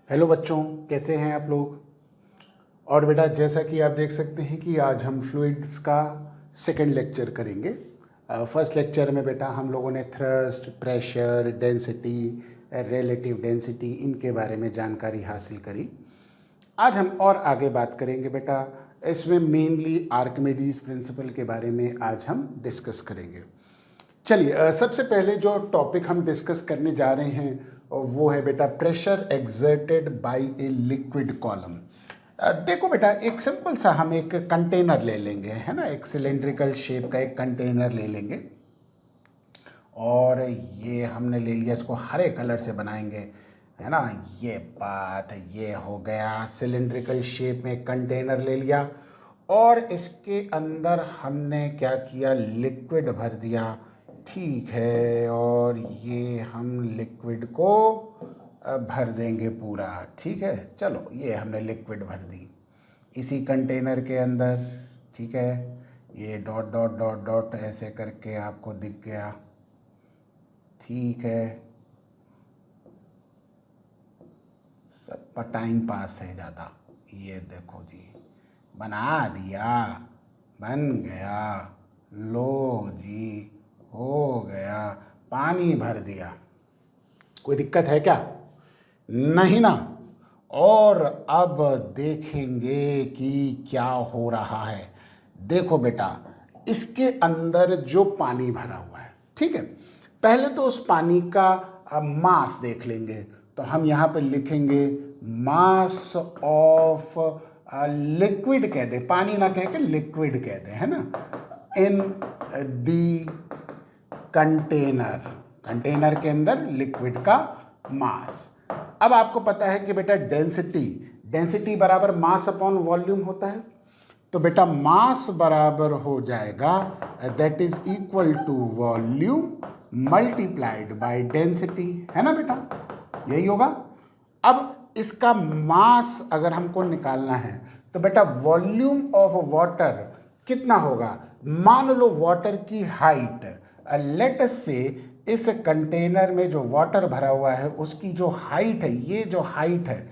Hello बच्चों, कैसे हैं आप लोग। और बेटा, जैसा कि आप देख सकते हैं कि आज हम फ्लूइड्स का सेकंड लेक्चर करेंगे। फर्स्ट लेक्चर में बेटा हम लोगों ने thrust, pressure, density, relative density इनके बारे में जानकारी हासिल करी। आज हम और आगे बात करेंगे बेटा। इसमें मेनली आर्किमिडीज प्रिंसिपल के बारे में आज हम डिस्कस करेंगे। चलिए, सबसे पहले जो टॉपिक हम डिस्कस करने जा रहे हैं वो है बेटा pressure exerted by a liquid column. देखो बेटा, एक सिंपल सा हम एक कंटेनर ले लेंगे, है ना। एक सिलेंड्रिकल शेप का एक कंटेनर ले लेंगे और ये हमने ले लिया, इसको हरे कलर से बनाएंगे, है ना। ये बात, ये हो गया सिलेंड्रिकल शेप में कंटेनर ले लिया और इसके अंदर हमने क्या किया, लिक्विड भर दिया। ठीक है, और ये हम लिक्विड को भर देंगे पूरा। ठीक है, चलो ये हमने लिक्विड भर दी इसी कंटेनर के अंदर। ठीक है, ये डॉट डॉट डॉट डॉट ऐसे करके आपको दिख गया। ठीक है, सबका टाइम पास है ज़्यादा। ये देखो जी, बना दिया, बन गया, लो जी, हो गया, पानी भर दिया। कोई दिक्कत है क्या? नहीं ना। और अब देखेंगे कि क्या हो रहा है। देखो बेटा, इसके अंदर जो पानी भरा हुआ है, ठीक है, पहले तो उस पानी का मास देख लेंगे। तो हम यहाँ पे लिखेंगे मास ऑफ लिक्विड कह दे, पानी ना कह के लिक्विड कह दे, है ना, इन दी कंटेनर। कंटेनर के अंदर लिक्विड का मास। अब आपको पता है कि बेटा डेंसिटी बराबर मास अपॉन वॉल्यूम होता है। तो बेटा मास बराबर हो जाएगा, that is equal to volume multiplied by density, है ना बेटा, यही होगा। अब इसका मास अगर हमको निकालना है तो बेटा वॉल्यूम ऑफ वाटर कितना होगा। मान लो वाटर की हाइट, लेट अस से इस कंटेनर में जो वाटर भरा हुआ है उसकी जो हाइट है, ये जो हाइट है,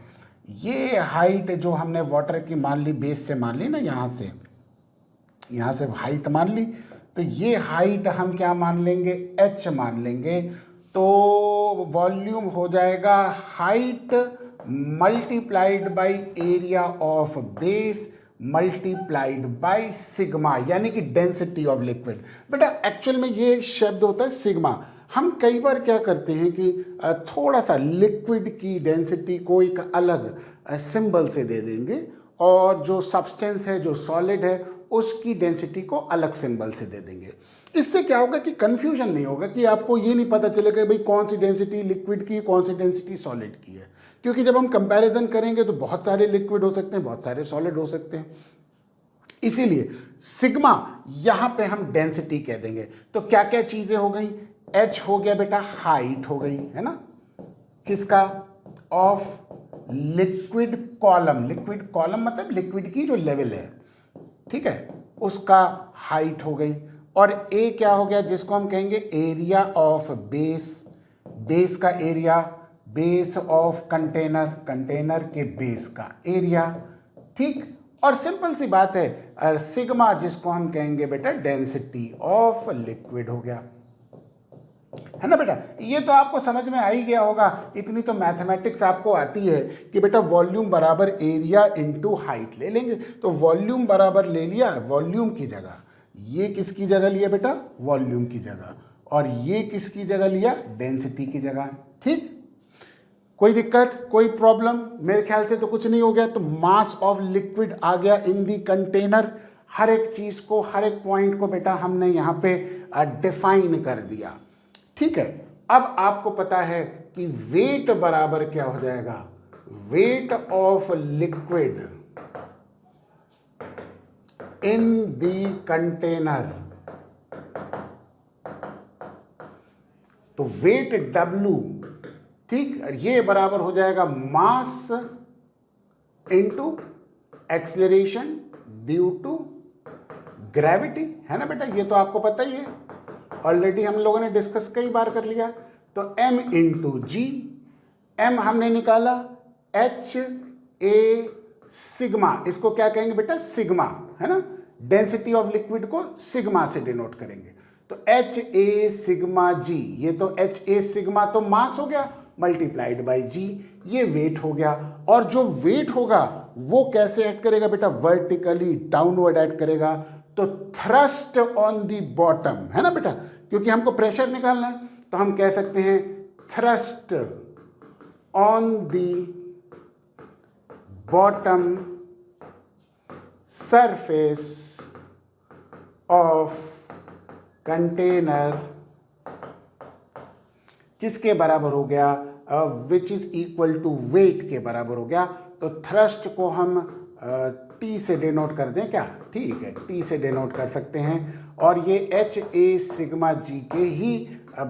ये हाइट जो हमने वाटर की मान ली, बेस से मान ली ना, यहाँ से हाइट मान ली, तो ये हाइट हम क्या मान लेंगे, h मान लेंगे। तो वॉल्यूम हो जाएगा height multiplied by area of base multiplied by sigma, यानी कि डेंसिटी ऑफ लिक्विड। बेटा एक्चुअल में ये शब्द होता है सिग्मा। हम कई बार क्या करते हैं कि थोड़ा सा लिक्विड की डेंसिटी को एक अलग सिंबल से दे देंगे और जो सब्सटेंस है, जो सॉलिड है, उसकी डेंसिटी को अलग सिंबल से दे देंगे। इससे क्या होगा कि कंफ्यूजन नहीं होगा, कि आपको ये नहीं पता चलेगा भाई कौन सी डेंसिटी लिक्विड की, कौन सी डेंसिटी सॉलिड की है। क्योंकि जब हम कंपैरिजन करेंगे तो बहुत सारे लिक्विड हो सकते हैं, बहुत सारे सॉलिड हो सकते हैं। इसीलिए सिग्मा यहां पे हम डेंसिटी कह देंगे। तो क्या क्या चीजें हो गई, h हो गया बेटा, हाइट हो गई, है ना, किसका, of liquid column. Liquid column मतलब लिक्विड की जो लेवल है, ठीक है, उसका हाइट हो गई। और ए क्या हो गया, जिसको हम कहेंगे एरिया ऑफ बेस, बेस का area, base of container, container के बेस का एरिया। ठीक, और सिंपल सी बात है, सिग्मा जिसको हम कहेंगे बेटा डेंसिटी ऑफ लिक्विड हो गया, है ना बेटा। ये तो आपको समझ में आ ही गया होगा, इतनी तो मैथमेटिक्स आपको आती है कि बेटा वॉल्यूम बराबर एरिया इनटू हाइट ले लेंगे। तो वॉल्यूम बराबर ले लिया, वॉल्यूम की जगह ये किसकी जगह लिया बेटा, वॉल्यूम की जगह, और ये किसकी जगह लिया, डेंसिटी की जगह। ठीक, कोई दिक्कत, कोई प्रॉब्लम? मेरे ख्याल से तो कुछ नहीं हो गया। तो मास ऑफ लिक्विड आ गया इन दी कंटेनर। हर एक चीज को, हर एक पॉइंट को बेटा हमने यहाँ पे डिफाइन कर दिया। ठीक है, अब आपको पता है कि वेट बराबर क्या हो जाएगा, weight of liquid in the container. तो वेट W, ठीक, ये बराबर हो जाएगा mass into acceleration due to gravity, है ना बेटा, ये तो आपको पता ही है, ऑलरेडी हम लोगों ने डिस्कस कई बार कर लिया। तो m इंटू जी, m हमने निकाला, एच ए सिग्मा, इसको क्या कहेंगे बेटा, सिग्मा, है ना, डेंसिटी ऑफ लिक्विड को सिग्मा से डिनोट करेंगे। तो एच ए सिग्मा जी, ये तो एच ए सिग्मा तो मास हो गया मल्टीप्लाइड बाई जी, ये वेट हो गया। और जो वेट होगा वो कैसे ऐड करेगा बेटा, वर्टिकली डाउनवर्ड ऐड करेगा। तो थ्रस्ट ऑन द बॉटम, है ना बेटा, क्योंकि हमको प्रेशर निकालना है, तो हम कह सकते हैं thrust on the bottom surface of container किसके बराबर हो गया, which is equal to weight के बराबर हो गया। तो थ्रस्ट को हम टी से डिनोट कर दें क्या, ठीक है, टी से डिनोट कर सकते हैं, और ये एच ए सिग्मा जी के ही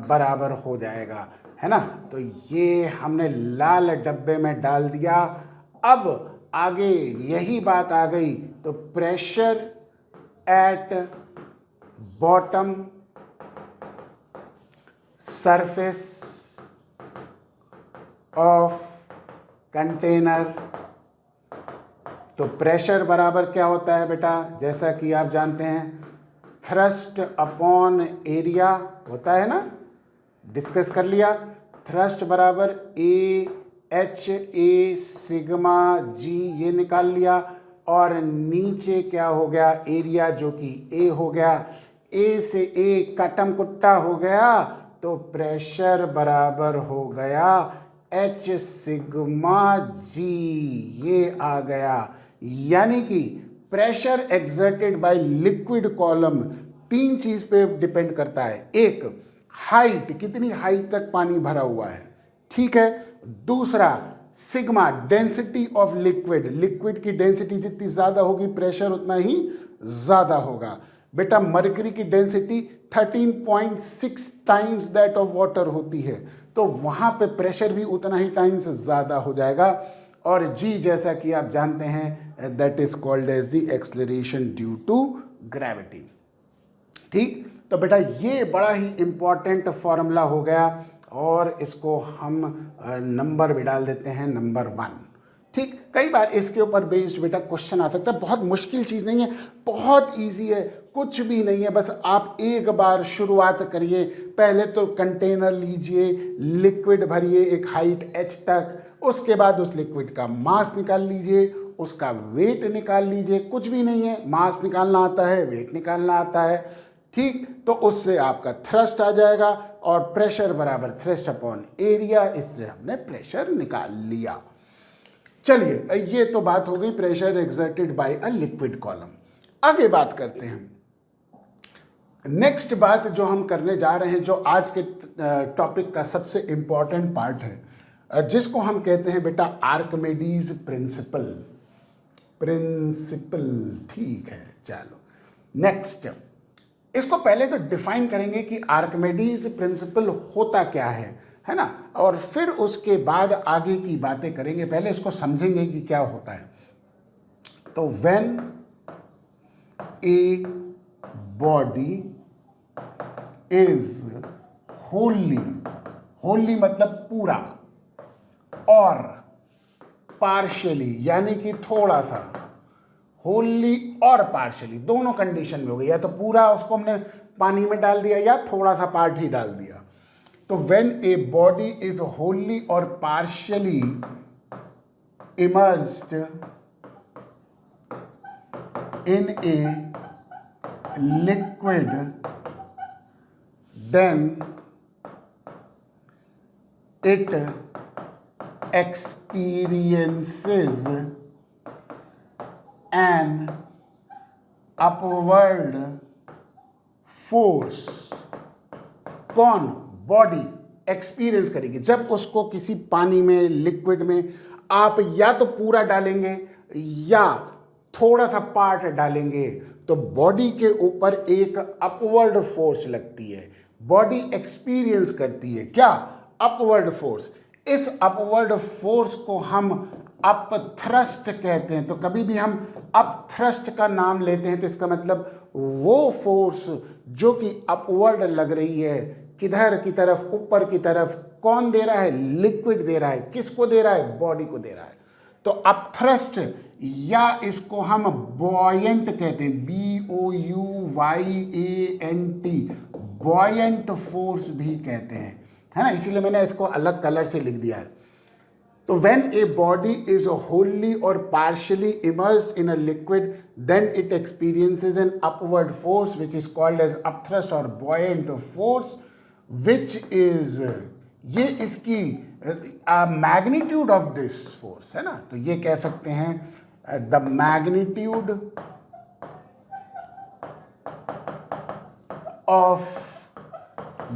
बराबर हो जाएगा, है ना। तो ये हमने लाल डब्बे में डाल दिया। अब आगे यही बात आ गई, तो pressure at bottom surface of container. तो प्रेशर बराबर क्या होता है बेटा, जैसा कि आप जानते हैं थ्रस्ट अपॉन एरिया होता है ना, डिस्कस कर लिया। थ्रस्ट बराबर ए एच ए सिग्मा जी, ये निकाल लिया, और नीचे क्या हो गया, एरिया जो कि ए हो गया, ए से ए कटम कुट्टा हो गया, तो प्रेशर बराबर हो गया एच सिग्मा जी, ये आ गया। यानी कि pressure exerted by liquid column तीन चीज पे डिपेंड करता है। एक, हाइट, कितनी हाइट तक पानी भरा हुआ है, ठीक है। दूसरा, sigma, density of liquid, liquid की डेंसिटी जितनी ज्यादा होगी प्रेशर उतना ही ज्यादा होगा। बेटा मरकरी की density 13.6 times that of water होती है, तो वहां पे प्रेशर भी उतना ही टाइम्स ज्यादा हो जाएगा। और जी जैसा कि आप जानते हैं that is called as the acceleration due to gravity, ठीक। तो बेटा ये बड़ा ही इंपॉर्टेंट फॉर्मूला हो गया, और इसको हम नंबर भी डाल देते हैं नंबर 1, ठीक। कई बार इसके ऊपर बेस्ड बेटा क्वेश्चन आ सकता है, बहुत मुश्किल चीज़ नहीं है, बहुत इजी है, कुछ भी नहीं है, बस आप एक बार शुरुआत करिए। पहले तो कंटेनर लीजिए, लिक्विड भरिए एक हाइट h तक, उसके बाद उस लिक्विड का मास निकाल लीजिए, उसका वेट निकाल लीजिए, कुछ भी नहीं है, मास निकालना आता है, वेट निकालना आता है, ठीक। तो उससे आपका थ्रस्ट आ जाएगा, और प्रेशर बराबर थ्रस्ट अपॉन एरिया, इससे हमने प्रेशर निकाल लिया। चलिए ये तो बात हो गई pressure exerted by a liquid column. आगे बात करते हैं, नेक्स्ट बात जो हम करने जा रहे हैं, जो आज के टॉपिक का सबसे इंपॉर्टेंट पार्ट है, जिसको हम कहते हैं बेटा आर्किमिडीज प्रिंसिपल, ठीक है। चलो नेक्स्ट, इसको पहले तो डिफाइन करेंगे कि आर्किमिडीज प्रिंसिपल होता क्या है ना, और फिर उसके बाद आगे की बातें करेंगे। पहले इसको समझेंगे कि क्या होता है। तो when a body is Holi मतलब पूरा, और पार्शियली यानी कि थोड़ा सा, होली और पार्शियली दोनों कंडीशन में हो गई, या तो पूरा उसको हमने पानी में डाल दिया या थोड़ा सा पार्ट ही डाल दिया। तो when a body is wholly और partially immersed in a liquid, then it experiences an upward force। कौन? बॉडी एक्सपीरियंस करेगी जब उसको किसी पानी में, लिक्विड में आप या तो पूरा डालेंगे या थोड़ा सा पार्ट डालेंगे, तो बॉडी के ऊपर एक अपवर्ड फोर्स लगती है। बॉडी एक्सपीरियंस करती है क्या? Upward force. इस अपवर्ड फोर्स को हम अप थ्रस्ट कहते हैं। तो कभी भी हम अप थ्रस्ट का नाम लेते हैं तो इसका मतलब वो फोर्स जो कि अपवर्ड लग रही है, किधर की तरफ? ऊपर की तरफ। कौन दे रहा है? लिक्विड दे रहा है। किसको दे रहा है? बॉडी को दे रहा है। तो अपथ्रस्ट या इसको हम बॉयंट कहते हैं, BOUYANT, बॉयंट फोर्स भी कहते हैं, है ना। इसीलिए मैंने इसको अलग कलर से लिख दिया है। तो when a body is wholly or partially immersed in a liquid, then it experiences an upward force which is called as upthrust or buoyant force, which is ये इसकी मैग्नीट्यूड ऑफ दिस फोर्स है ना। तो ये कह सकते हैं the magnitude of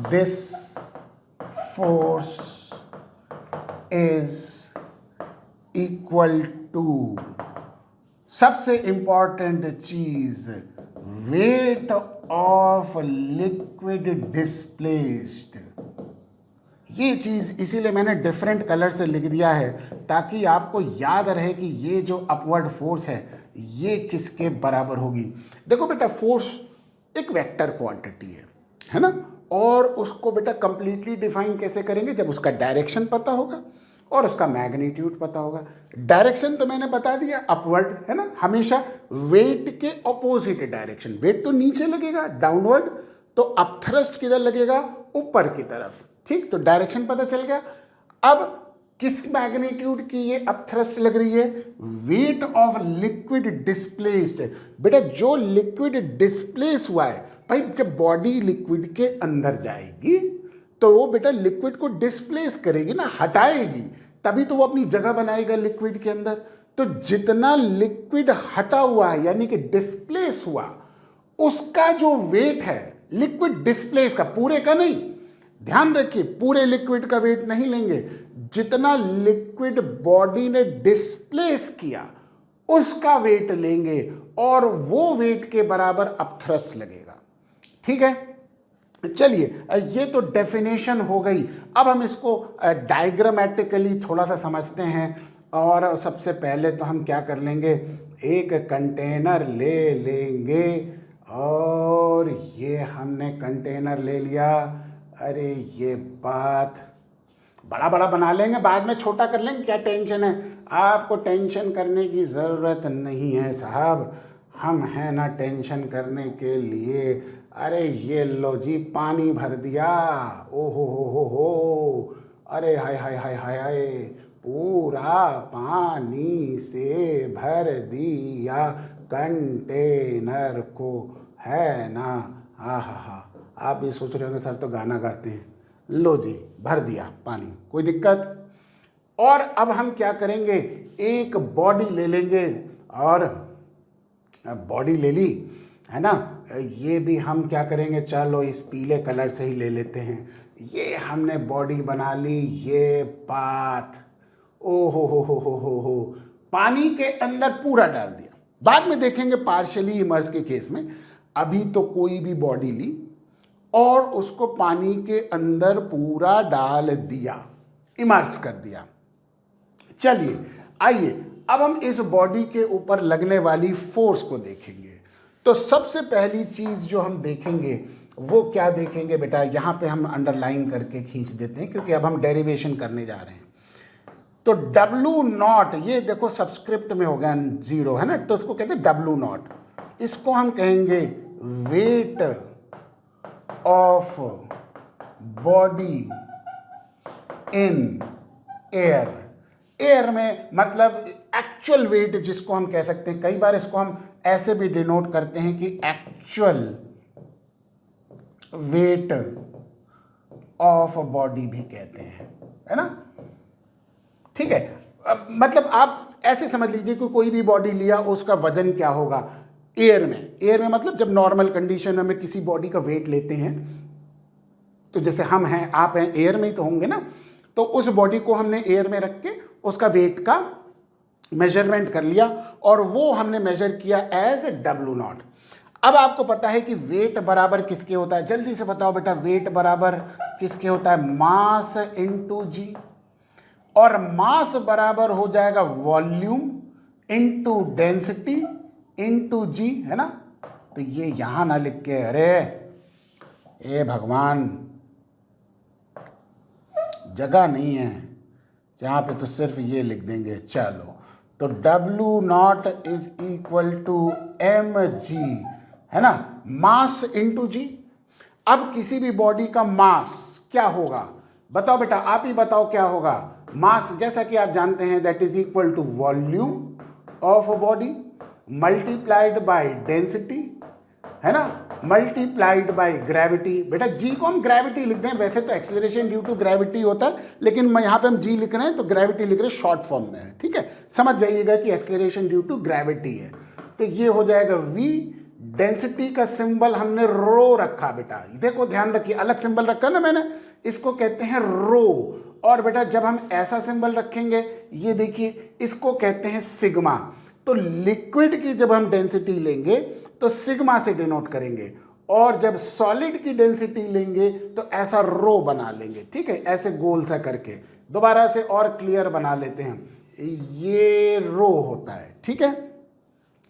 this force is equal to, सबसे इंपॉर्टेंट चीज, वेट ऑफ लिक्विड डिस्प्लेस्ड। ये चीज इसीलिए मैंने डिफरेंट कलर से लिख दिया है ताकि आपको याद रहे कि ये जो अपवर्ड फोर्स है ये किसके बराबर होगी। देखो बेटा, फोर्स एक वेक्टर क्वांटिटी है ना, और उसको बेटा कंप्लीटली डिफाइन कैसे करेंगे? जब उसका डायरेक्शन पता होगा और उसका मैग्नीट्यूड पता होगा। डायरेक्शन तो मैंने बता दिया, अपवर्ड है ना, हमेशा वेट के ऑपोजिट डायरेक्शन। वेट तो नीचे लगेगा, डाउनवर्ड, तो अपथ्रस्ट किधर लगेगा? ऊपर की तरफ। ठीक, तो डायरेक्शन पता चल गया। अब किस मैग्नीट्यूड की ये अपथ्रस्ट लग रही है? Wait of liquid displaced. बेटा जो लिक्विड डिस्प्लेस हुआ है, भाई जब बॉडी लिक्विड के अंदर जाएगी तो वो बेटा लिक्विड को डिस्प्लेस करेगी ना, हटाएगी, तभी तो वो अपनी जगह बनाएगा लिक्विड के अंदर। तो जितना लिक्विड हटा हुआ है यानी कि डिस्प्लेस हुआ, उसका जो वेट है लिक्विड डिस्प्लेस का, पूरे का नहीं, ध्यान रखिए, पूरे लिक्विड का वेट नहीं लेंगे, जितना लिक्विड बॉडी ने डिस्प्लेस किया उसका वेट लेंगे और वो वेट के बराबर अपथ्रस्ट लगेगा। ठीक है, चलिए ये तो डेफिनेशन हो गई। अब हम इसको डायग्रामेटिकली थोड़ा सा समझते हैं। और सबसे पहले तो हम क्या कर लेंगे, एक कंटेनर ले लेंगे और ये हमने कंटेनर ले लिया। अरे ये बात बड़ा बड़ा बना लेंगे, बाद में छोटा कर लेंगे, क्या टेंशन है? आपको टेंशन करने की ज़रूरत नहीं है साहब, हम हैं ना टेंशन करने के लिए। अरे ये लो जी, पानी भर दिया, ओ हो, अरे हाय हाय हाय हाय हाय, पूरा पानी से भर दिया कंटेनर को, है ना। हाँ हाँ हाँ, आप भी सोच रहे होंगे सर तो गाना गाते हैं। लो जी, भर दिया पानी, कोई दिक्कत? और अब हम क्या करेंगे, एक बॉडी ले लेंगे, और बॉडी ले ली है ना। ये भी हम क्या करेंगे, चलो इस पीले कलर से ही ले लेते हैं। ये हमने बॉडी बना ली, ये बात, ओ हो, पानी के अंदर पूरा डाल दिया। बाद में देखेंगे पार्शियली इमर्स के केस में। अभी तो कोई भी बॉडी ली और उसको पानी के अंदर पूरा डाल दिया, इमर्स कर दिया। चलिए आइए अब हम इस बॉडी के ऊपर लगने वाली फोर्स को देखेंगे। तो सबसे पहली चीज जो हम देखेंगे वो क्या देखेंगे बेटा, यहाँ पे हम अंडरलाइन करके खींच देते हैं क्योंकि अब हम डेरिवेशन करने जा रहे हैं। तो W0, ये देखो सबस्क्रिप्ट में हो गया 0 है ना, तो इसको कहते हैं W0। इसको हम कहेंगे wait of body in air. Air में मतलब एक्चुअल वेट जिसको हम कह सकते हैं, कई बार इसको हम ऐसे भी डिनोट करते हैं कि एक्चुअल वेट ऑफ बॉडी भी कहते हैं, है ना। ठीक है, मतलब आप ऐसे समझ लीजिए कि कोई भी बॉडी लिया, उसका वजन क्या होगा एयर में। एयर में मतलब जब नॉर्मल कंडीशन में हम किसी बॉडी का वेट लेते हैं, तो जैसे हम हैं, आप हैं, एयर में ही तो होंगे ना, तो उस बॉडी को हमने एयर में रख के उसका वेट का मेजरमेंट कर लिया और वो हमने मेजर किया एज W0। अब आपको पता है कि वेट बराबर किसके होता है, जल्दी से बताओ बेटा, वेट बराबर किसके होता है, मास इंटू जी। और मास बराबर हो जाएगा वॉल्यूम इंटू डेंसिटी इंटू जी, है ना। तो ये यहां ना लिख के, अरे ए भगवान, जगह नहीं है यहाँ पे, तो सिर्फ ये लिख देंगे। चलो, तो W naught is equal to mg, है ना, मास इंटू जी। अब किसी भी बॉडी का मास क्या होगा, बताओ बेटा, आप ही बताओ क्या होगा। मास जैसा कि आप जानते हैं that is equal to volume of body multiplied by density, है ना, मल्टीप्लाइड बाय ग्रेविटी। बेटा जी को हम ग्रेविटी लिख दें, वैसे तो एक्सेलरेशन ड्यू टू ग्रेविटी होता है, लेकिन मैं यहाँ पे हम जी लिख रहे हैं तो ग्रेविटी लिख रहे हैं, शॉर्ट फॉर्म में है, ठीक है। समझ जाइएगा कि एक्सेलरेशन ड्यू टू ग्रेविटी है, तो ये हो जाएगा v। डेंसिटी का सिंबल हमने रो रखा बेटा, देखो ध्यान रखिए, अलग सिंबल रखा ना मैंने, इसको कहते हैं रो। और बेटा जब हम ऐसा सिंबल रखेंगे, ये देखिए, इसको कहते हैं सिग्मा। तो लिक्विड की जब हम डेंसिटी लेंगे तो सिग्मा से डिनोट करेंगे, और जब सॉलिड की डेंसिटी लेंगे तो ऐसा रो बना लेंगे, ठीक है, ऐसे गोल सा करके। दोबारा से और क्लियर बना लेते हैं, ये रो होता है, ठीक है,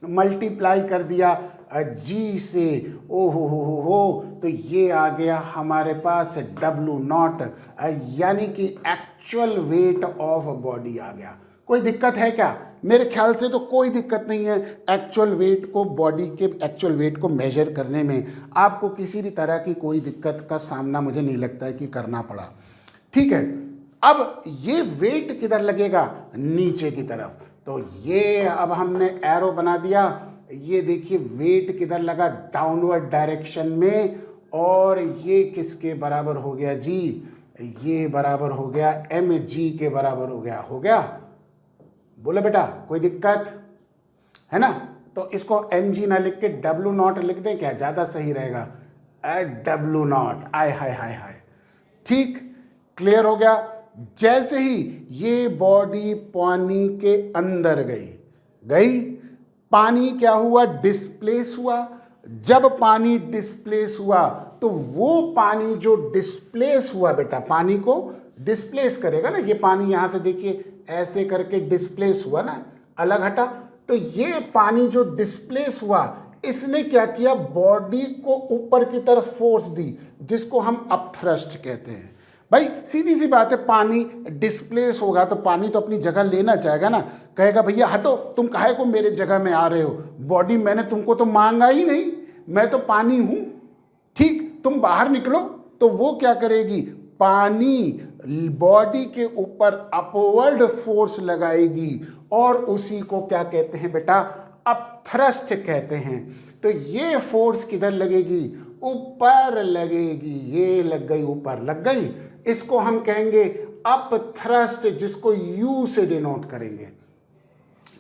मल्टीप्लाई कर दिया जी से, ओ हो, तो ये आ गया हमारे पास W नॉट, यानी कि एक्चुअल वेट ऑफ बॉडी आ गया। कोई दिक्कत है क्या? मेरे ख्याल से तो कोई दिक्कत नहीं है एक्चुअल वेट को, बॉडी के एक्चुअल वेट को मेजर करने में आपको किसी भी तरह की कोई दिक्कत का सामना मुझे नहीं लगता है कि करना पड़ा, ठीक है। अब ये वेट किधर लगेगा? नीचे की तरफ। तो ये अब हमने एरो बना दिया, ये देखिए वेट किधर लगा? डाउनवर्ड डायरेक्शन में, और ये किसके बराबर हो गया जी? ये बराबर हो गया mg के बराबर हो गया। हो गया? बोलो बेटा, कोई दिक्कत है ना? तो इसको mg ना लिख के W नॉट लिख दें क्या? ज़्यादा सही रहेगा, W नॉट। आय हाय हाय हाय, ठीक, क्लियर हो गया। जैसे ही ये बॉडी पानी के अंदर गई, पानी क्या हुआ? डिस्प्लेस हुआ। जब पानी डिस्प्लेस हुआ तो वो पानी जो डिस्प्लेस हुआ बेटा, पानी को डिस्प्लेस करेगा ना, ये पानी यहाँ से देखिए ऐसे करके डिस्प्लेस हुआ ना, अलग हटा। तो ये पानी जो डिस्प्लेस हुआ, इसने क्या किया? बॉडी को ऊपर की तरफ फोर्स दी, जिसको हम अपथ्रस्ट कहते हैं। भाई सीधी सी बात है, पानी डिस्प्लेस होगा तो पानी तो अपनी जगह लेना चाहेगा ना, कहेगा भैया हटो, तुम काहे को मेरे जगह में आ रहे हो? बॉडी मैंने तुमको तो मांगा ही नहीं, मैं तो पानी हूं, ठीक, तुम बाहर निकलो। तो वो क्या करेगी? पानी बॉडी के ऊपर अपवर्ड फोर्स लगाएगी, और उसी को क्या कहते हैं बेटा? अपथ्रस्ट कहते हैं। तो ये फोर्स किधर लगेगी? ऊपर लगेगी। ये लग गई, ऊपर लग गई, इसको हम कहेंगे अपथ्रस्ट, जिसको U से डिनोट करेंगे,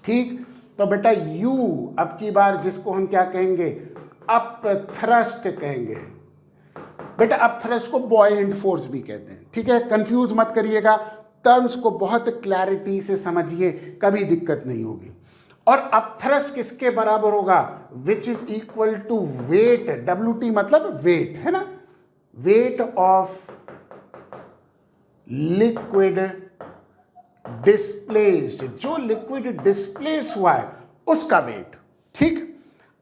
ठीक। तो बेटा U अब की बार जिसको हम क्या कहेंगे? अपथ्रस्ट कहेंगे। बेटा अपथ्रस्ट को बॉयंट फोर्स भी कहते हैं, ठीक है, कंफ्यूज मत करिएगा, टर्म्स को बहुत क्लैरिटी से समझिए, कभी दिक्कत नहीं होगी। और अपथ्रस्ट किसके बराबर होगा? Which is equal to weight, WT मतलब वेट, है ना, वेट ऑफ लिक्विड डिस्प्लेस्ड, जो लिक्विड डिस्प्लेस हुआ है उसका वेट, ठीक।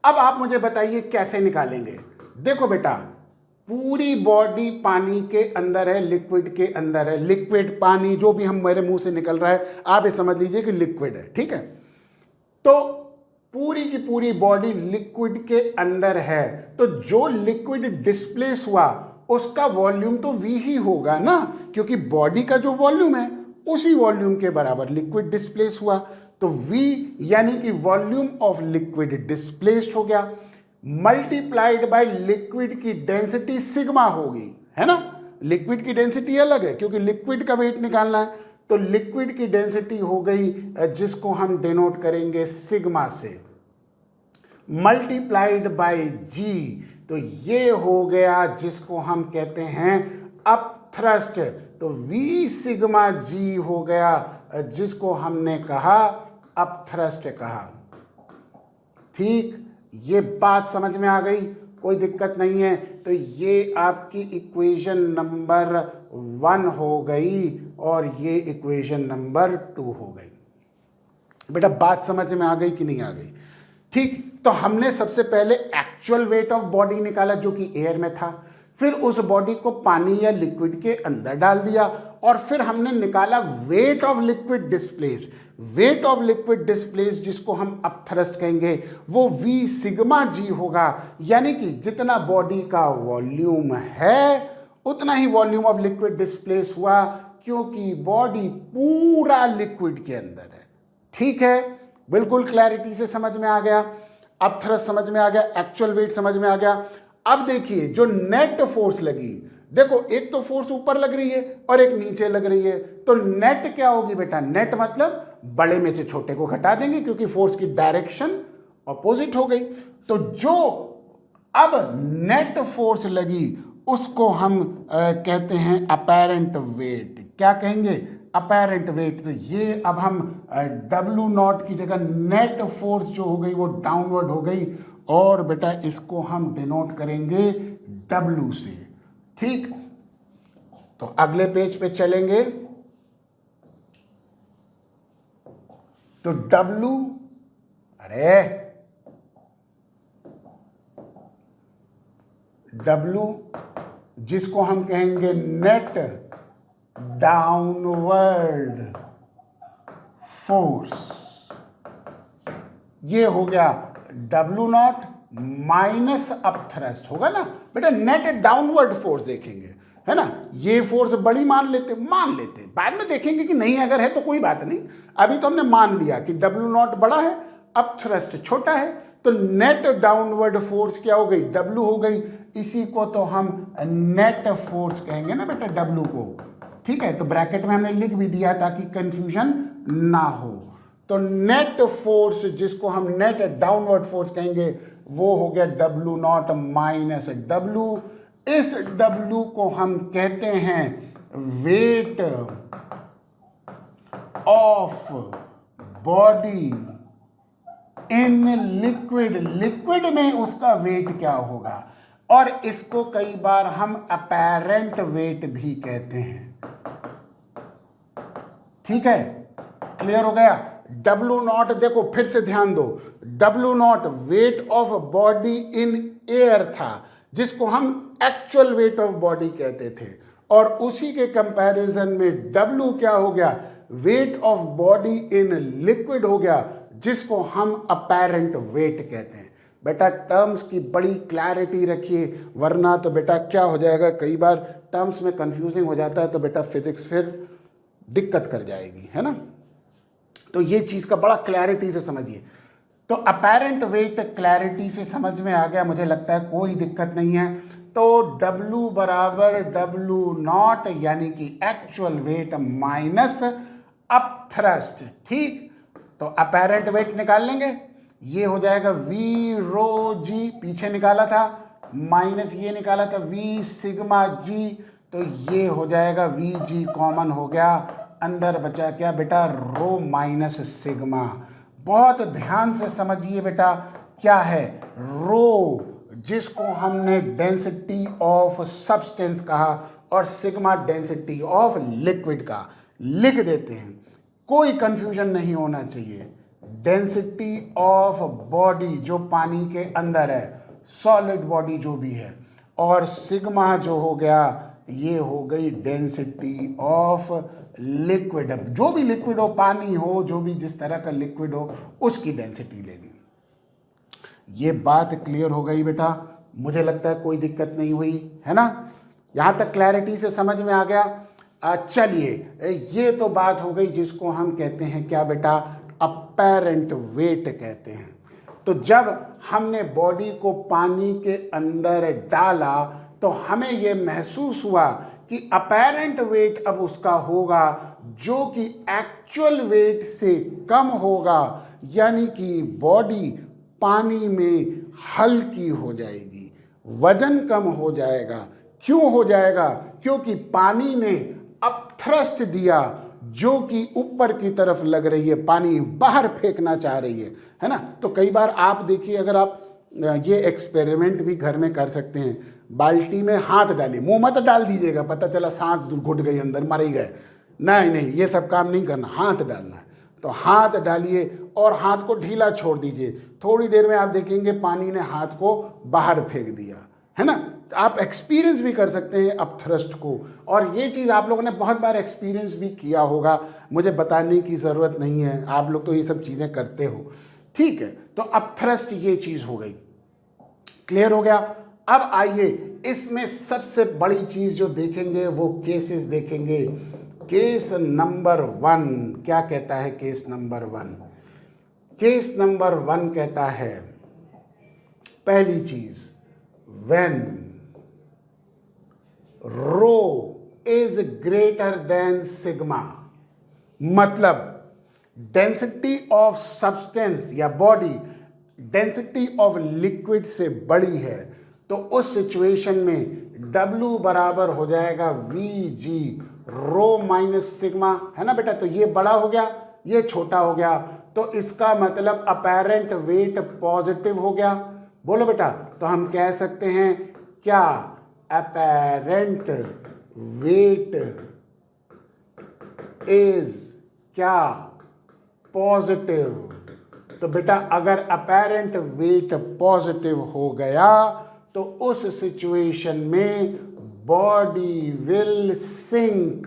अब आप मुझे बताइए कैसे निकालेंगे? देखो बेटा, पूरी बॉडी पानी के अंदर है, लिक्विड के अंदर है, लिक्विड पानी जो भी हम मेरे मुंह से निकल रहा है आप ये समझ लीजिए कि लिक्विड है, ठीक है। तो पूरी की पूरी बॉडी लिक्विड के अंदर है, तो जो लिक्विड डिस्प्लेस हुआ उसका वॉल्यूम तो V ही होगा ना, क्योंकि बॉडी का जो वॉल्यूम है उसी वॉल्यूम के बराबर लिक्विड डिस्प्लेस हुआ। तो V यानी कि वॉल्यूम ऑफ लिक्विड डिस्प्लेस्ड हो गया, मल्टीप्लाइड बाय लिक्विड की डेंसिटी सिग्मा होगी, है ना। लिक्विड की डेंसिटी अलग है क्योंकि लिक्विड का वेट निकालना है, तो लिक्विड की डेंसिटी हो गई जिसको हम डिनोट करेंगे सिग्मा से, मल्टीप्लाइड बाय G, तो ये हो गया जिसको हम कहते हैं अपथ्रस्ट। तो V सिग्मा G हो गया जिसको हमने कहा अपथ्रस्ट कहा, ठीक। ये बात समझ में आ गई, कोई दिक्कत नहीं है। तो ये आपकी इक्वेशन नंबर 1 हो गई और ये इक्वेशन नंबर 2 हो गई। बेटा बात समझ में आ गई कि नहीं आ गई? ठीक, तो हमने सबसे पहले एक्चुअल वेट ऑफ बॉडी निकाला जो कि एयर में था, फिर उस बॉडी को पानी या लिक्विड के अंदर डाल दिया और फिर हमने निकाला wait of liquid displace. Wait of liquid displace जिसको हम अपथ्रस्ट कहेंगे वो V सिग्मा G होगा, यानी कि जितना बॉडी का वॉल्यूम है उतना ही वॉल्यूम ऑफ लिक्विड डिस्प्लेस हुआ, क्योंकि बॉडी पूरा लिक्विड के अंदर है। ठीक है, बिल्कुल क्लैरिटी से समझ में आ गया, अपथ्रस्ट समझ में आ गया, एक्चुअल वेट समझ में आ गया। अब देखिए जो नेट फोर्स लगी, देखो एक तो फोर्स ऊपर लग रही है और एक नीचे लग रही है, तो नेट क्या होगी बेटा? नेट मतलब बड़े में से छोटे को घटा देंगे, क्योंकि फोर्स की डायरेक्शन ऑपोजिट हो गई। तो जो अब नेट फोर्स लगी उसको हम कहते हैं अपैरेंट वेट। क्या कहेंगे? Apparent weight. तो ये अब हम W नॉट की जगह नेट फोर्स जो हो गई वो डाउनवर्ड हो गई, और बेटा इसको हम डिनोट करेंगे W से। ठीक, तो अगले पेज पे चलेंगे तो W, W जिसको हम कहेंगे नेट डाउनवर्ड फोर्स, ये हो गया W नॉट माइनस अपथ्रस्ट होगा ना बेटा। नेट डाउनवर्ड फोर्स देखेंगे, है ना, ये फोर्स बड़ी मान लेते, बाद में देखेंगे कि नहीं, अगर है तो कोई बात नहीं। अभी तो हमने मान लिया कि W नॉट बड़ा है, अपथ्रस्ट छोटा है, तो नेट डाउनवर्ड फोर्स क्या हो गई? W हो गई। इसी को तो हम नेट फोर्स कहेंगे ना बेटा, W को। ठीक है, तो ब्रैकेट में हमने लिख भी दिया ताकि कंफ्यूजन ना हो। तो नेट फोर्स जिसको हम नेट डाउनवर्ड फोर्स कहेंगे वो हो गया W नॉट माइनस W। इस W को हम कहते हैं wait of body in liquid. Liquid में उसका वेट क्या होगा, और इसको कई बार हम अपैरेंट वेट भी कहते हैं। ठीक है, क्लियर हो गया? W नॉट देखो फिर से ध्यान दो, W not wait of body in air था, जिसको हम एक्चुअल वेट ऑफ बॉडी कहते थे, और उसी के कंपैरिजन में W क्या हो गया? Weight of body in liquid हो गया, जिसको हम अपैरेंट वेट कहते हैं। बेटा टर्म्स की बड़ी क्लैरिटी रखिए, वरना तो बेटा क्या हो जाएगा, कई बार टर्म्स में कंफ्यूजिंग हो जाता है तो बेटा फिजिक्स फिर दिक्कत कर जाएगी, है ना। तो ये चीज़ का बड़ा क्लैरिटी से समझिए। तो अपैरेंट वेट क्लैरिटी से समझ में आ गया, मुझे लगता है कोई दिक्कत नहीं है। तो W बराबर W नॉट यानी कि एक्चुअल वेट माइनस अपथ्रस्ट। ठीक, तो अपैरेंट वेट निकाल लेंगे, ये हो जाएगा V रो G, पीछे निकाला था, माइनस ये निकाला था V सिग्मा G, तो ये हो जाएगा VG कॉमन हो गया, अंदर बचा क्या बेटा? Rho minus sigma. बहुत ध्यान से समझिए बेटा, क्या है रो, जिसको हमने डेंसिटी ऑफ सब्सटेंस कहा और सिग्मा डेंसिटी ऑफ लिक्विड का, लिख देते हैं, कोई कंफ्यूजन नहीं होना चाहिए। डेंसिटी ऑफ बॉडी जो पानी के अंदर है, सॉलिड बॉडी जो भी है, और सिग्मा जो हो गया ये हो गई डेंसिटी ऑफ लिक्विड। जो भी लिक्विड हो, पानी हो, जो भी जिस तरह का लिक्विड हो, उसकी डेंसिटी लेनी। ये बात क्लियर हो गई बेटा, मुझे लगता है कोई दिक्कत नहीं हुई, है ना। यहाँ तक क्लैरिटी से समझ में आ गया। चलिए, ये तो बात हो गई जिसको हम कहते हैं क्या बेटा? अपैरेंट वेट कहते हैं। तो जब हमने बॉडी को पानी के अंदर डाला तो हमें यह महसूस हुआ कि अपैरेंट वेट अब उसका होगा जो कि एक्चुअल वेट से कम होगा, यानी कि बॉडी पानी में हल्की हो जाएगी, वजन कम हो जाएगा। क्यों हो जाएगा? क्योंकि पानी ने अपथ्रस्ट दिया जो कि ऊपर की तरफ लग रही है, पानी बाहर फेंकना चाह रही है ना। तो कई बार आप देखिए, अगर आप ये एक्सपेरिमेंट भी घर में कर सकते हैं, बाल्टी में हाथ डालिए, मुंह मत डाल दीजिएगा, पता चला सांस घुट गई अंदर, मर ही गए। नहीं, ये सब काम नहीं करना, हाथ डालना है। तो हाथ डालिए और हाथ को ढीला छोड़ दीजिए, थोड़ी देर में आप देखेंगे पानी ने हाथ को बाहर फेंक दिया, है ना। आप एक्सपीरियंस भी कर सकते हैं अप थ्रस्ट को, और ये चीज़ आप लोगों ने बहुत बार एक्सपीरियंस भी किया होगा, मुझे बताने की ज़रूरत नहीं है, आप लोग तो ये सब चीज़ें करते हो, ठीक है। तो अप थ्रस्ट ये चीज़ हो गई, क्लियर हो गया। अब आइए इसमें सबसे बड़ी चीज़ जो देखेंगे वो केसेस देखेंगे। केस नंबर 1 क्या कहता है? केस नंबर 1, केस नंबर 1 कहता है पहली चीज, when rho is greater than sigma, मतलब डेंसिटी ऑफ सब्सटेंस या बॉडी डेंसिटी ऑफ लिक्विड से बड़ी है, तो उस सिचुएशन में W बराबर हो जाएगा VG रो माइनस सिग्मा, है ना बेटा। तो ये बड़ा हो गया, ये छोटा हो गया, तो इसका मतलब अपैरेंट वेट पॉजिटिव हो गया। बोलो बेटा, तो हम कह सकते हैं क्या? अपैरेंट वेट इज क्या? पॉजिटिव। तो बेटा अगर अपैरेंट वेट पॉजिटिव हो गया तो उस सिचुएशन में बॉडी विल सिंक,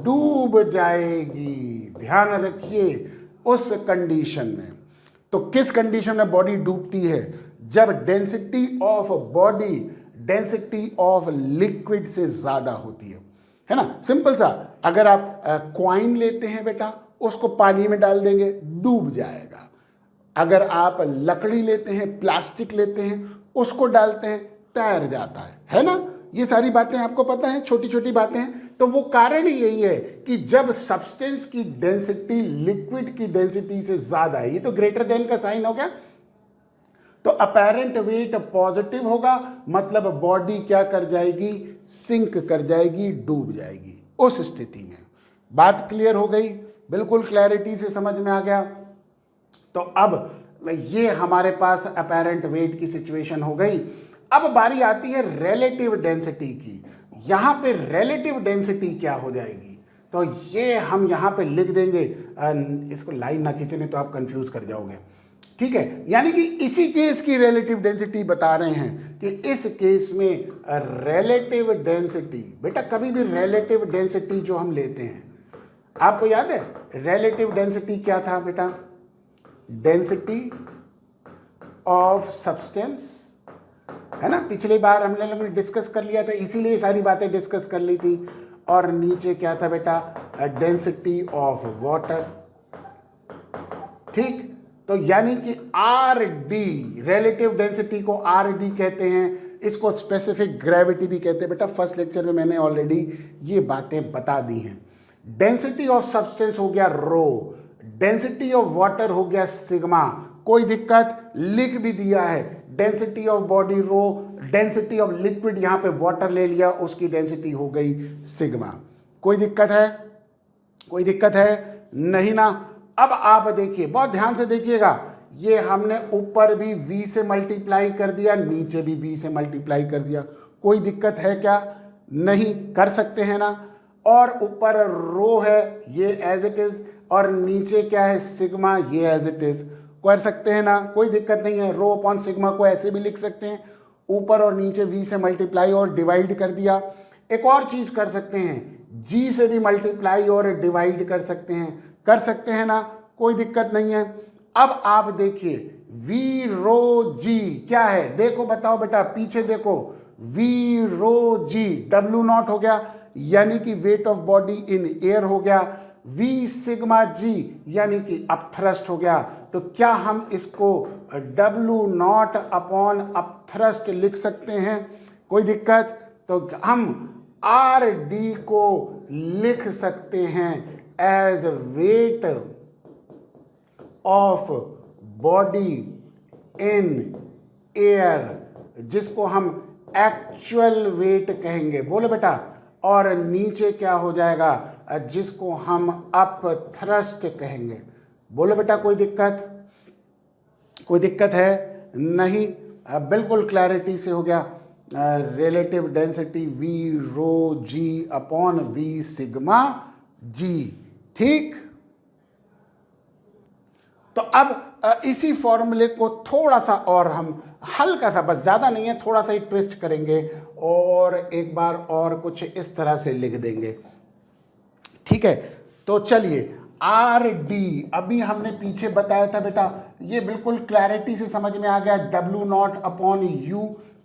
डूब जाएगी। ध्यान रखिए उस कंडीशन में। तो किस कंडीशन में बॉडी डूबती है? जब density of body density of liquid से ज्यादा होती है ना। सिंपल सा, अगर आप क्वाइन लेते हैं बेटा, उसको पानी में डाल देंगे, डूब जाएगा। अगर आप लकड़ी लेते हैं, प्लास्टिक लेते हैं, उसको डालते हैं, तैर जाता है ना। ये सारी बातें आपको पता है, छोटी छोटी बातें हैं। तो वो कारण ही यही है कि जब सब्सटेंस की डेंसिटी लिक्विड की डेंसिटी से ज्यादा है, ये तो ग्रेटर देन का साइन हो गया, तो अपैरेंट वेट पॉजिटिव होगा, मतलब बॉडी क्या कर जाएगी? सिंक कर जाएगी, डूब जाएगी। उस स्थिति में बात क्लियर हो गई, बिल्कुल क्लैरिटी से समझ में आ गया। तो अब ये हमारे पास अपैरेंट वेट की सिचुएशन हो गई। अब बारी आती है रिलेटिव डेंसिटी की। यहां पे रिलेटिव डेंसिटी क्या हो जाएगी? तो ये हम यहां पे लिख देंगे, इसको लाइन ना खींचने तो आप कंफ्यूज कर जाओगे, ठीक है। यानी कि इसी केस की रिलेटिव डेंसिटी बता रहे हैं कि इस केस में रिलेटिव डेंसिटी, बेटा कभी भी रिलेटिव डेंसिटी जो हम लेते हैं, आपको याद है रिलेटिव डेंसिटी क्या था बेटा? डेंसिटी ऑफ सब्सटेंस, है ना। पिछली बार हमने लोग डिस्कस कर लिया था, इसीलिए सारी बातें डिस्कस कर ली थी। और नीचे क्या था बेटा? डेंसिटी ऑफ वाटर, ठीक। तो यानी कि RD, रिलेटिव डेंसिटी को RD कहते हैं, इसको स्पेसिफिक ग्रेविटी भी कहते हैं। बेटा फर्स्ट लेक्चर में मैंने ऑलरेडी ये बातें बता दी हैं। डेंसिटी ऑफ सब्सटेंस हो गया रो, डेंसिटी ऑफ वाटर हो गया सिग्मा, कोई दिक्कत? लिख भी दिया है, density of body rho, density of liquid यहां पे वाटर ले लिया, उसकी डेंसिटी हो गई सिग्मा। कोई दिक्कत है? कोई दिक्कत है? नहीं ना। अब आप देखिए, बहुत ध्यान से देखिएगा, ये हमने ऊपर भी V से मल्टीप्लाई कर दिया, नीचे भी V से मल्टीप्लाई कर दिया। कोई दिक्कत है क्या? नहीं, कर सकते हैं ना। और ऊपर रो है, ये एज इट इज, और नीचे क्या है? सिग्मा, ये एज इट इज, कर सकते हैं ना, कोई दिक्कत नहीं है। रो अपॉन सिग्मा को ऐसे भी लिख सकते हैं, ऊपर और नीचे V से मल्टीप्लाई और डिवाइड कर दिया। एक और चीज कर सकते हैं, G से भी मल्टीप्लाई और डिवाइड कर सकते हैं, कर सकते हैं ना, कोई दिक्कत नहीं है। अब आप देखिए V रो G क्या है? देखो बताओ बेटा, पीछे देखो, V रो G W0 हो गया, यानी कि wait of body in air हो गया। V सिग्मा G यानी कि अपथ्रस्ट हो गया। तो क्या हम इसको W0 अपॉन अपथ्रस्ट लिख सकते हैं? कोई दिक्कत? तो हम RD को लिख सकते हैं as weight of body in air, जिसको हम एक्चुअल वेट कहेंगे। बोलो बेटा। और नीचे क्या हो जाएगा? जिसको हम अप थ्रस्ट कहेंगे। बोलो बेटा, कोई दिक्कत? कोई दिक्कत है? नहीं, बिल्कुल क्लैरिटी से हो गया। रिलेटिव डेंसिटी V रो G upon V sigma G, ठीक। तो अब इसी फॉर्मूले को थोड़ा सा और हम हल्का सा, बस ज़्यादा नहीं है, थोड़ा सा ही ट्विस्ट करेंगे और एक बार और कुछ इस तरह से लिख देंगे। ठीक है, तो चलिए आर डी, अभी हमने पीछे बताया था बेटा, ये बिल्कुल क्लैरिटी से समझ में आ गया, डब्ल्यू नॉट अपॉन यू,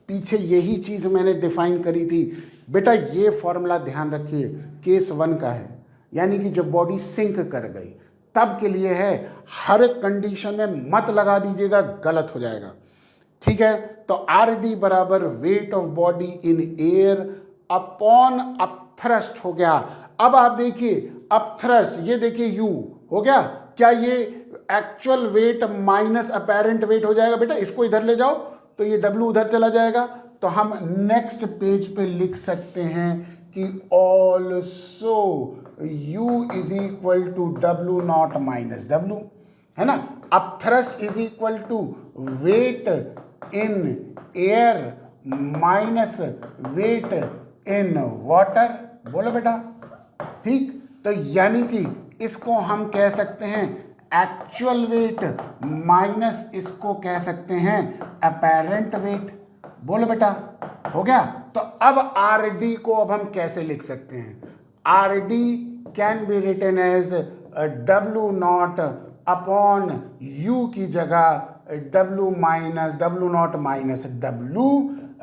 पीछे यही चीज़ मैंने डिफाइन करी थी बेटा। ये फॉर्मूला ध्यान रखिए, केस 1 का है, यानी कि जब बॉडी सिंक कर गई तब के लिए है, हर एक कंडीशन में मत लगा दीजिएगा, गलत हो जाएगा। ठीक है, तो आर डी बराबर wait of body in air upon upthrust हो गया। अब आप देखिए अपथ्रस्ट, ये देखिए यू हो गया, क्या ये actual wait minus apparent wait हो जाएगा बेटा? इसको इधर ले जाओ तो ये डब्ल्यू उधर चला जाएगा, तो हम नेक्स्ट पेज पे लिख सकते हैं कि also u is equal to W naught minus W, है ना। Upthrust is equal to weight in air minus weight in water, बोलो बेटा। ठीक, तो यानी कि इसको हम कह सकते हैं एक्चुअल वेट माइनस इसको कह सकते हैं अपेरेंट वेट, बोलो बेटा, हो गया। तो अब आर डी को अब हम कैसे लिख सकते हैं? R D can be written as W naught upon U की जगह डब्ल्यू नॉट माइनस डब्ल्यू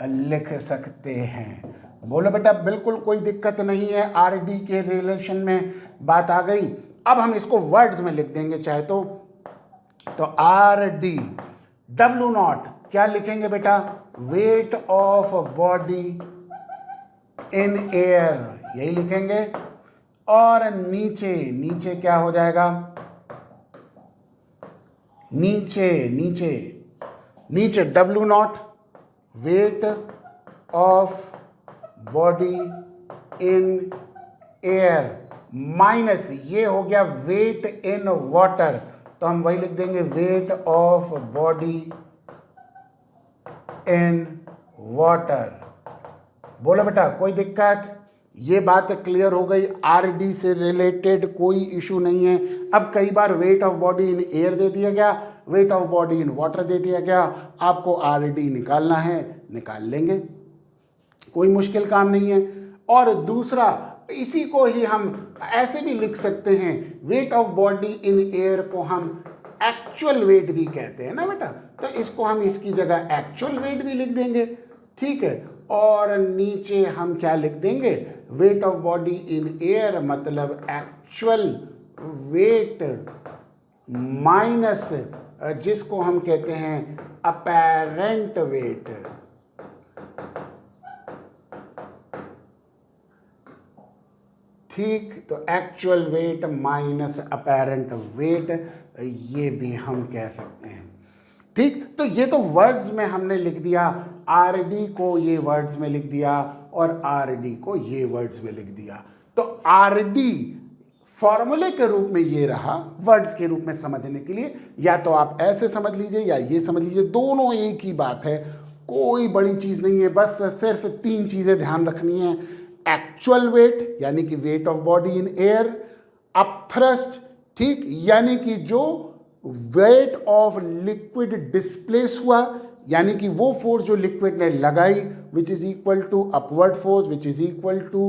लिख सकते हैं, बोलो बेटा। बिल्कुल कोई दिक्कत नहीं है, आर डी के रिलेशन में बात आ गई। अब हम इसको वर्ड्स में लिख देंगे चाहे तो आर डी डब्ल्यू नॉट क्या लिखेंगे बेटा? Wait of body in air, यही लिखेंगे। और नीचे नीचे क्या हो जाएगा? नीचे नीचे नीचे W not wait of body in air minus ये हो गया वेट इन वाटर, तो हम वही लिख देंगे wait of body in water, बोलो बेटा। कोई दिक्कत? ये बात क्लियर हो गई, आरडी से रिलेटेड कोई इशू नहीं है। अब कई बार weight of body in air दे दिया गया, weight of body in water दे दिया गया, आपको आरडी निकालना है, निकाल लेंगे, कोई मुश्किल काम नहीं है। और दूसरा, इसी को ही हम ऐसे भी लिख सकते हैं, wait of body in air को हम एक्चुअल वेट भी कहते हैं ना बेटा, तो इसको हम इसकी जगह एक्चुअल वेट भी लिख देंगे, ठीक है। और नीचे हम क्या लिख देंगे? Wait of body in air मतलब एक्चुअल वेट माइनस जिसको हम कहते हैं अपेरेंट वेट, ठीक। तो actual wait minus apparent wait, ये भी हम कह सकते हैं, ठीक। तो ये तो वर्ड्स में हमने लिख दिया, आरडी को ये वर्ड्स में लिख दिया और आरडी को ये वर्ड्स में लिख दिया। तो आरडी फॉर्मूले के रूप में ये रहा, वर्ड्स के रूप में समझने के लिए या तो आप ऐसे समझ लीजिए या ये समझ लीजिए, दोनों एक ही बात है, कोई बड़ी चीज़ नहीं है। बस सिर्फ 3 चीज़ें ध्यान रखनी है, एक्चुअल वेट यानी कि wait of body in air, upthrust, ठीक, यानी कि जो वेट ऑफ लिक्विड डिस्प्लेस हुआ, यानी कि वो फोर्स जो लिक्विड ने लगाई which is equal to upward force which is equal to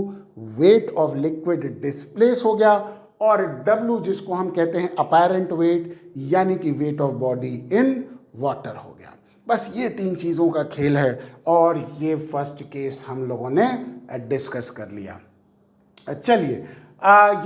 weight of liquid displace हो गया, और W जिसको हम कहते हैं अपेरेंट वेट यानी कि wait of body in water हो गया। बस ये 3 चीज़ों का खेल है और ये फर्स्ट केस हम लोगों ने डिस्कस कर लिया। चलिए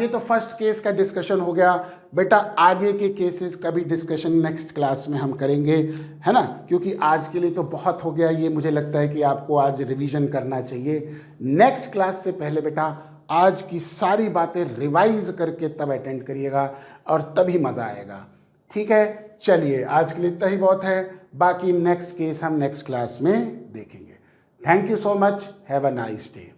ये तो फर्स्ट केस का डिस्कशन हो गया बेटा। आगे के केसेस का भी डिस्कशन नेक्स्ट क्लास में हम करेंगे, है ना, क्योंकि आज के लिए तो बहुत हो गया। ये मुझे लगता है कि आपको आज रिवीजन करना चाहिए। नेक्स्ट क्लास से पहले बेटा आज की सारी बातें रिवाइज करके तब अटेंड करिएगा और तभी मज़ा आएगा, ठीक है। चलिए आज के लिए इतना ही बहुत है, बाकी नेक्स्ट केस हम नेक्स्ट क्लास में देखेंगे। Thank you so much, have a nice day.